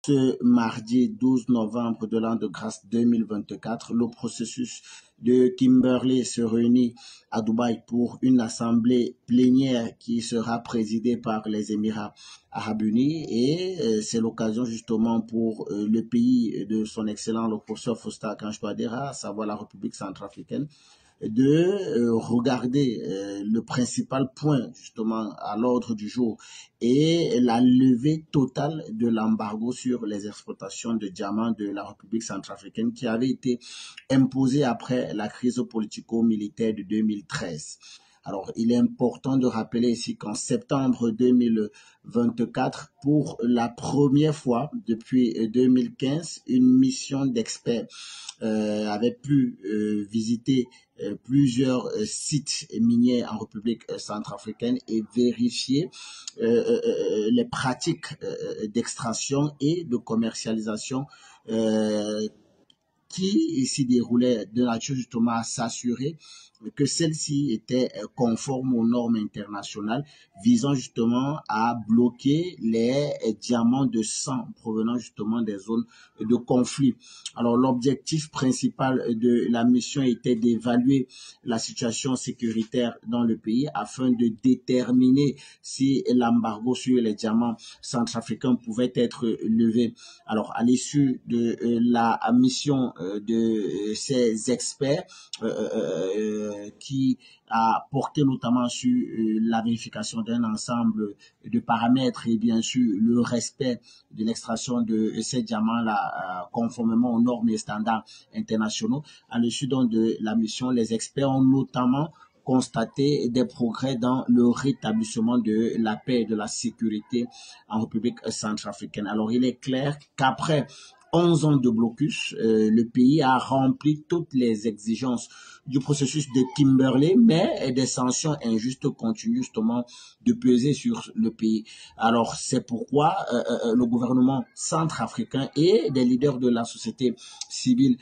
Ce mardi 12 novembre de l'an de grâce 2024, le processus de Kimberley se réunit à Dubaï pour une assemblée plénière qui sera présidée par les Émirats arabes unis et c'est l'occasion justement pour le pays de son excellent le professeur Faustin Archange-Touadéra, à savoir la République centrafricaine, de regarder le principal point justement à l'ordre du jour et la levée totale de l'embargo sur les exportations de diamants de la République centrafricaine qui avait été imposée après la crise politico-militaire de 2013. Alors, il est important de rappeler ici qu'en septembre 2024, pour la première fois depuis 2015, une mission d'experts avait pu visiter plusieurs sites miniers en République centrafricaine et vérifier les pratiques d'extraction et de commercialisation qui s'y déroulaient de nature justement à s'assurer que celle-ci était conforme aux normes internationales visant justement à bloquer les diamants de sang provenant justement des zones de conflit. Alors l'objectif principal de la mission était d'évaluer la situation sécuritaire dans le pays afin de déterminer si l'embargo sur les diamants centrafricains pouvait être levé. Alors à l'issue de la mission de ces experts qui a porté notamment sur la vérification d'un ensemble de paramètres et bien sûr le respect de l'extraction de ces diamants-là conformément aux normes et standards internationaux. À l'issue donc de la mission, les experts ont notamment constaté des progrès dans le rétablissement de la paix et de la sécurité en République centrafricaine. Alors, il est clair qu'après 11 ans de blocus, le pays a rempli toutes les exigences du processus de Kimberley, mais des sanctions injustes continuent justement de peser sur le pays. Alors, c'est pourquoi le gouvernement centrafricain et des leaders de la société civile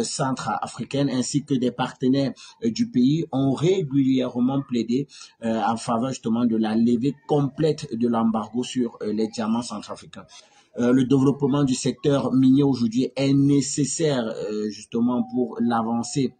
centrafricaine ainsi que des partenaires du pays ont régulièrement plaidé en faveur justement de la levée complète de l'embargo sur les diamants centrafricains. Le développement du secteur minier aujourd'hui est nécessaire justement pour l'avancée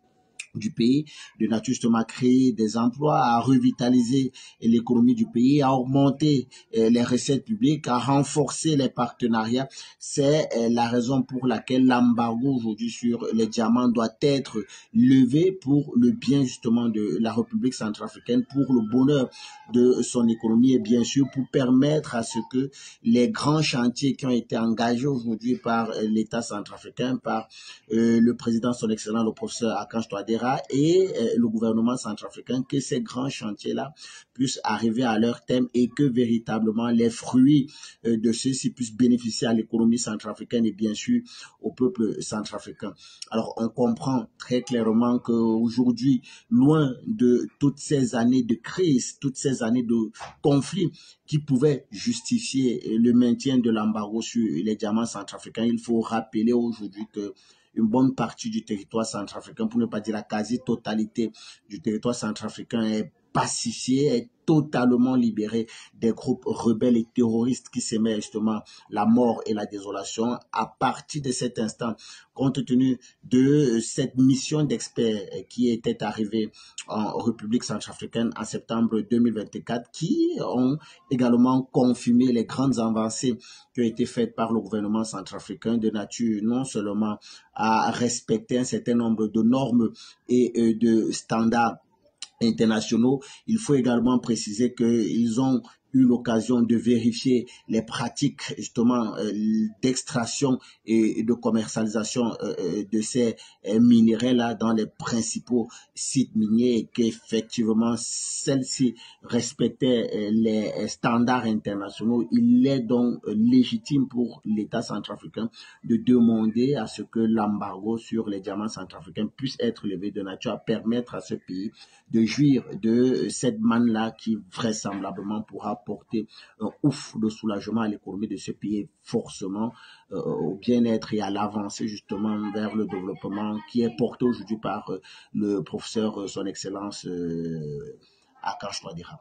du pays, de nature justement à créer des emplois, à revitaliser l'économie du pays, à augmenter les recettes publiques, à renforcer les partenariats. C'est la raison pour laquelle l'embargo aujourd'hui sur les diamants doit être levé pour le bien justement de la République centrafricaine, pour le bonheur de son économie et bien sûr pour permettre à ce que les grands chantiers qui ont été engagés aujourd'hui par l'État centrafricain, par le président son excellent le professeur Archange Touadéra et le gouvernement centrafricain, que ces grands chantiers-là puissent arriver à leur terme et que véritablement les fruits de ceux-ci puissent bénéficier à l'économie centrafricaine et bien sûr au peuple centrafricain. Alors on comprend très clairement qu'aujourd'hui, loin de toutes ces années de crise, toutes ces années de conflit qui pouvaient justifier le maintien de l'embargo sur les diamants centrafricains, il faut rappeler aujourd'hui que une bonne partie du territoire centrafricain, pour ne pas dire la quasi-totalité du territoire centrafricain est pacifié, est totalement libéré des groupes rebelles et terroristes qui s'aimaient justement la mort et la désolation. À partir de cet instant, compte tenu de cette mission d'experts qui était arrivée en République centrafricaine en septembre 2024, qui ont également confirmé les grandes avancées qui ont été faites par le gouvernement centrafricain de nature non seulement à respecter un certain nombre de normes et de standards internationaux. Il faut également préciser qu'ils ont eu l'occasion de vérifier les pratiques justement d'extraction et de commercialisation de ces minéraux-là dans les principaux sites miniers et qu'effectivement celles-ci respectaient les standards internationaux. Il est donc légitime pour l'État centrafricain de demander à ce que l'embargo sur les diamants centrafricains puisse être levé de nature à permettre à ce pays de jouir de cette manne-là qui vraisemblablement pourra porter un ouf de soulagement à l'économie de ce pays, forcément au bien-être et à l'avancée justement vers le développement qui est porté aujourd'hui par le professeur son excellence Archange Touadéra.